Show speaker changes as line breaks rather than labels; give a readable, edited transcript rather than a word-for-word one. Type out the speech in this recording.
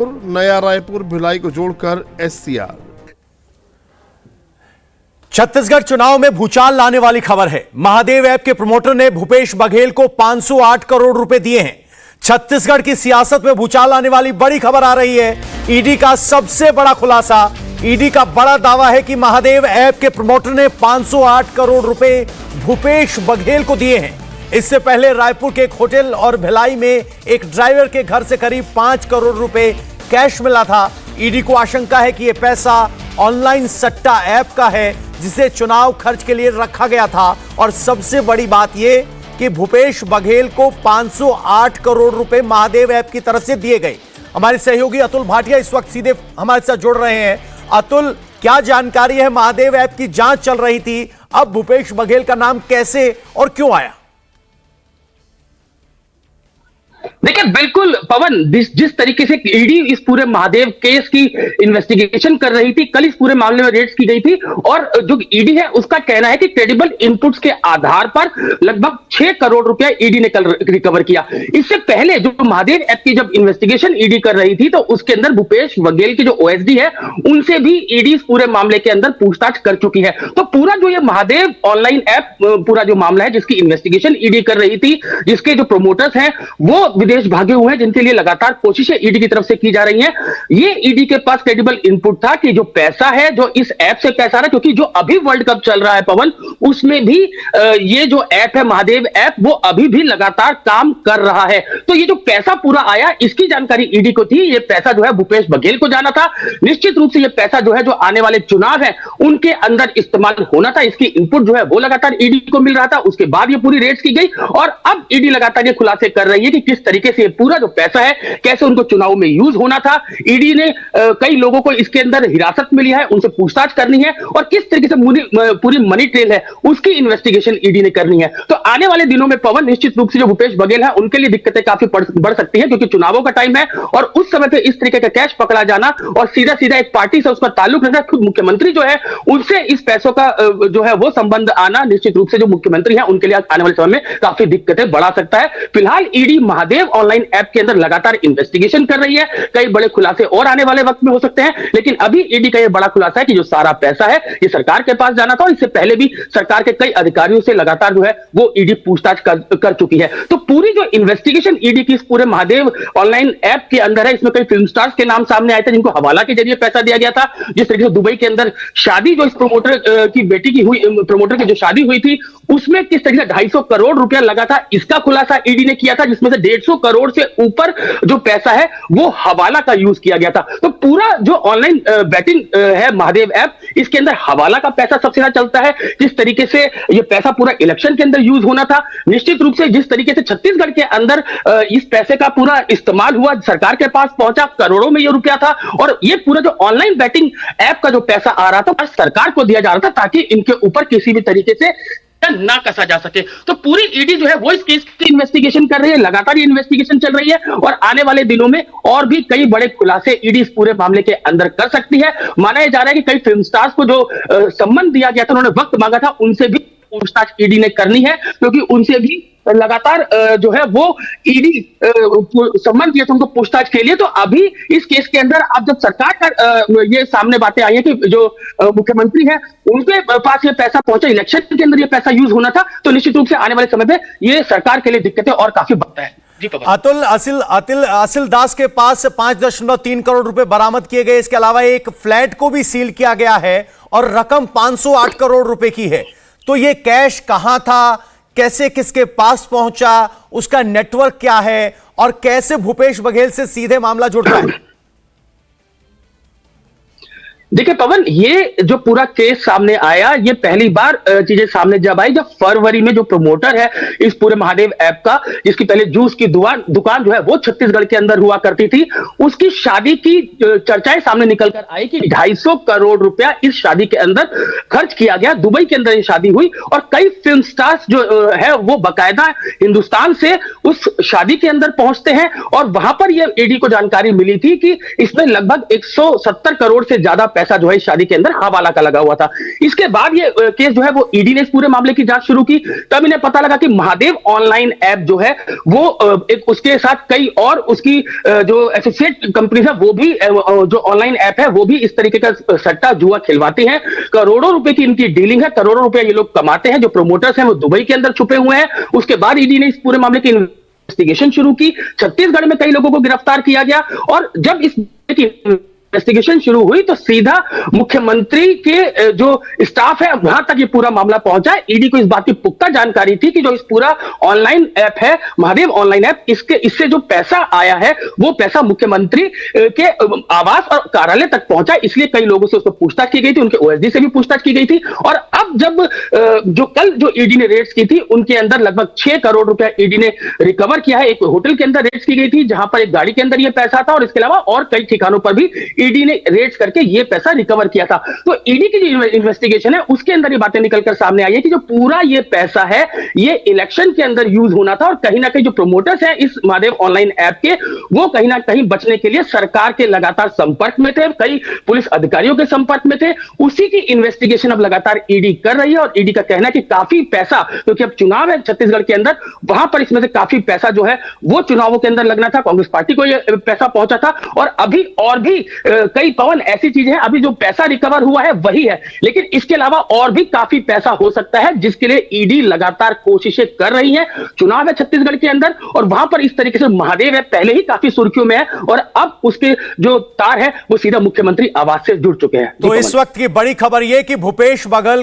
नया रायपुर भिलाई को जोड़कर एससीआर।
छत्तीसगढ़ चुनाव में भूचाल लाने वाली खबर है। महादेव ऐप के प्रमोटर ने भूपेश बघेल को 508 करोड़ रुपए दिए हैं। छत्तीसगढ़ की सियासत में भूचाल लाने वाली बड़ी खबर आ रही है। ईडी का सबसे बड़ा खुलासा। ईडी का बड़ा दावा है कि महादेव ऐप के प्रमोटर ने 508 करोड़ रुपए भूपेश बघेल को दिए हैं। इससे पहले रायपुर के एक होटल और भिलाई में एक ड्राइवर के घर से करीब 5 करोड़ रुपए कैश मिला था। ईडी को आशंका है कि यह पैसा ऑनलाइन सट्टा ऐप का है जिसे चुनाव खर्च के लिए रखा गया था। और सबसे बड़ी बात यह कि भूपेश बघेल को 508 करोड़ रुपए महादेव ऐप की तरफ से दिए गए। हमारे सहयोगी अतुल भाटिया इस वक्त सीधे हमारे साथ जुड़ रहे हैं। अतुल, क्या जानकारी है? महादेव ऐप की जांच चल रही थी, अब भूपेश बघेल का नाम कैसे और क्यों आया?
देखिए, बिल्कुल पवन, जिस तरीके से ईडी इस पूरे महादेव केस की इन्वेस्टिगेशन कर रही थी, कल इस पूरे मामले में रेड्स की गई थी और जो ईडी है उसका कहना है कि क्रेडिबल इनपुट्स के आधार पर लगभग 6 करोड़ रुपया ईडी ने कल रिकवर किया। इससे पहले जो महादेव ऐप की जब इन्वेस्टिगेशन ईडी कर रही थी तो उसके अंदर भूपेश बघेल की जो ओएसडी है उनसे भी ईडी इस पूरे मामले के अंदर पूछताछ कर चुकी है। तो पूरा जो ये महादेव ऑनलाइन ऐप पूरा जो मामला है जिसकी इन्वेस्टिगेशन ईडी कर रही थी, जिसके जो प्रोमोटर्स हैं वो विदेश भागे हुए हैं, जिनके लिए लगातार कोशिशें ईडी की तरफ से की जा रही हैं। ये ईडी के पास क्रेडिबल इनपुट था कि जो पैसा है जो इस ऐप से पैसा रहा, क्योंकि जो अभी वर्ल्ड कप चल रहा है पवन, उसमें भी ये जो ऐप है महादेव ऐप वो अभी भी लगातार काम कर रहा है। तो ये जो पैसा पूरा आया इसकी जानकारी ईडी को थी। ये पैसा जो है भूपेश बघेल को जाना था। निश्चित रूप से ये पैसा जो है जो आने वाले चुनाव है उनके अंदर इस्तेमाल होना था। इसकी इनपुट जो है वो लगातार ईडी को मिल रहा था। उसके बाद ये पूरी रेड्स की गई और अब ईडी लगातार ये खुलासे कर रही है कि किस तरीके से पूरा जो पैसा है कैसे उनको चुनाव में यूज होना था। ईडी ने कई लोगों को इसके अंदर हिरासत में लिया है, उनसे पूछताछ करनी है और किस तरीके से पूरी मनी ट्रेल है उसकी इन्वेस्टिगेशन ईडी ने करनी है। तो आने वाले दिनों में पवन, निश्चित रूप से जो भूपेश बघेल है उनके लिए दिक्कतें काफी बढ़ सकती है, क्योंकि चुनावों का टाइम है और उस समय पे इस तरीके का कैश पकड़ा जाना और सीधा सीधा एक पार्टी से उसका ताल्लुक रखना, खुद मुख्यमंत्री जो है उनसे इस पैसों का जो है वो संबंध आना, निश्चित रूप से जो मुख्यमंत्री है उनके लिए आने वाले समय में काफी दिक्कतें बढ़ा सकता है। फिलहाल ईडी महादेव ऑनलाइन ऐप के अंदर लगातार इन्वेस्टिगेशन कर रही है। कई बड़े खुलासे और आने वाले वक्त में हो सकते हैं, लेकिन अभी ईडी का यह बड़ा खुलासा है कि जो सारा पैसा है ये सरकार के पास जाना था और इससे पहले भी सरकार के कई अधिकारियों से लगातार जो है वो ईडी पूछताछ कर चुकी है। तो पूरी जो इन्वेस्टिगेशन ईडी की इस पूरे महादेव ऑनलाइन ऐप के अंदर है, इसमें कई फिल्म स्टार्स के नाम सामने आए थे जिनको हवाला के जरिए पैसा दिया गया था। जिस तरीके से दुबई के अंदर शादी जो इस प्रोमोटर की बेटी की हुई, प्रोमोटर की जो शादी हुई थी उसमें किस तरीके से 250 करोड़ रुपया लगा था, इसका खुलासा ईडी ने किया था, जिसमें से 150 करोड़ से ऊपर जो पैसा है वो हवाला का यूज किया गया था। तो पूरा जो ऑनलाइन बैटिंग है महादेव ऐप, इसके अंदर हवाला का पैसा सबसे ज्यादा चलता है। जिस तरीके से ये पैसा पूरा इलेक्शन के अंदर यूज होना था, निश्चित रूप से जिस तरीके से छत्तीसगढ़ के अंदर इस पैसे का पूरा इस्तेमाल हुआ, सरकार के पास पहुंचा, करोड़ों में ये रुपया था और ये पूरा जो ऑनलाइन बैटिंग ऐप का जो पैसा आ रहा था सरकार को दिया जा रहा था ताकि इनके ऊपर किसी भी तरीके से ना कसा जा सके। तो पूरी ईडी जो है वो इस केस की इन्वेस्टिगेशन कर रही है, लगातार ये इन्वेस्टिगेशन चल रही है और आने वाले दिनों में और भी कई बड़े खुलासे ईडी इस पूरे मामले के अंदर कर सकती है। माना जा रहा है कि कई फिल्म स्टार्स को जो सम्मान दिया गया था, उन्होंने वक्त मांगा था, उनसे भी पूछताछ ईडी ने करनी है, क्योंकि उनसे भी लगातार जो है वो ईडी सम्मान दिया था उनको पूछताछ के लिए। तो अभी इस केस के अंदर अब जब सरकार का ये सामने बातें आई है कि जो मुख्यमंत्री है उनके पास ये पैसा पहुंचा, इलेक्शन के अंदर ये पैसा यूज होना था, तो निश्चित रूप से आने वाले समय में ये सरकार के लिए दिक्कतें और काफी बढ़ता है।
अतुल, असिल दास के पास 5.3 करोड़ रुपए बरामद किए गए। इसके अलावा एक फ्लैट को भी सील किया गया है और रकम 508 करोड़ रुपए की है। तो ये कैश कहां था, कैसे किसके पास पहुंचा, उसका नेटवर्क क्या है और कैसे भूपेश बघेल से सीधे मामला जुड़ता है?
देखिए पवन, ये जो पूरा केस सामने आया, ये पहली बार चीजें सामने जब आई जब फरवरी में जो प्रमोटर है इस पूरे महादेव ऐप का, जिसकी पहले जूस की दुकान जो है वो छत्तीसगढ़ के अंदर हुआ करती थी, उसकी शादी की चर्चाएं सामने निकल कर आई कि 250 करोड़ रुपया इस शादी के अंदर खर्च किया गया। दुबई के अंदर ये शादी हुई और कई फिल्म स्टार्स जो है वो बाकायदा हिंदुस्तान से उस शादी के अंदर पहुंचते हैं और वहां पर ये ईडी को जानकारी मिली थी कि इसमें लगभग 170 करोड़ से ज्यादा पैसा जो है इस शादी के अंदर हवाला का लगा हुआ था। इसके बाद ये केस जो है वो ईडी ने इस पूरे मामले की जांच शुरू की। तब इन्हें पता लगा कि महादेव ऑनलाइन ऐप जो है वो एक उसके साथ कई और उसकी जो एसोसिएट कंपनी है वो भी जो ऑनलाइन ऐप है वो भी इस तरीके का सट्टा जुआ खिलवाती हैं। करोड़ों रुपए की इनकी डीलिंग है, करोड़ों रुपए ये लोग कमाते हैं। जो प्रोमोटर्स हैं वो दुबई के अंदर छुपे हुए हैं। उसके बाद ईडी ने इस पूरे मामले की इन्वेस्टिगेशन शुरू की। छत्तीसगढ़ में कई लोगों को गिरफ्तार किया गया और जब इस इन्वेस्टिगेशन शुरू हुई तो सीधा मुख्यमंत्री के जो स्टाफ है वहां तक ये पूरा मामला पहुंचा। ईडी को इस बात की पुख्ता जानकारी थी कि जो इस पूरा ऑनलाइन ऐप है महादेव ऑनलाइन ऐप, इससे जो पैसा आया है वो पैसा मुख्यमंत्री के आवास और कार्यालय तक पहुंचा। इसलिए कई लोगों से उसको पूछताछ की गई थी, उनके ओएसडी से भी पूछताछ की गई थी। और अब जब जो कल जो ईडी ने रेड्स की थी उनके अंदर लगभग 6 करोड़ रुपया ईडी ने रिकवर किया है। एक होटल के अंदर रेड्स की गई थी जहां पर एक गाड़ी के अंदर यह पैसा था और इसके अलावा और कई ठिकानों पर भी ईडी ने रेड्स करके ये पैसा रिकवर किया था। तो ईडी की जो इन्वेस्टिगेशन है उसके अंदर ये बातें निकलकर सामने आई है कि जो पूरा ये पैसा है ये इलेक्शन के अंदर यूज होना था और कहीं ना कहीं जो प्रोमोटर्स हैं इस महादेव ऑनलाइन ऐप के वो कहीं ना कहीं बचने के लिए सरकार के लगातार संपर्क में थे, कई पुलिस अधिकारियों के संपर्क में थे। उसी की इन्वेस्टिगेशन अब लगातार ईडी कर रही है और ईडी का कहना है कि काफी पैसा, क्योंकि अब चुनाव है छत्तीसगढ़ के अंदर, वहां पर इसमें से काफी पैसा जो है वो चुनावों के अंदर लगना था। कांग्रेस पार्टी को ये पैसा पहुंचा था और अभी और भी कई पवन ऐसी चीजें हैं। अभी जो पैसा रिकवर हुआ है वही है, लेकिन इसके अलावा और भी काफी पैसा हो सकता है जिसके लिए ईडी लगातार कोशिशें कर रही है। चुनाव है छत्तीसगढ़ के अंदर और वहां पर इस तरीके से महादेव है पहले ही काफी सुर्खियों में है और अब उसके जो तार है वो सीधा मुख्यमंत्री आवास से जुड़ चुके हैं।
तो इस वक्त की बड़ी खबर यह कि भूपेश बघेल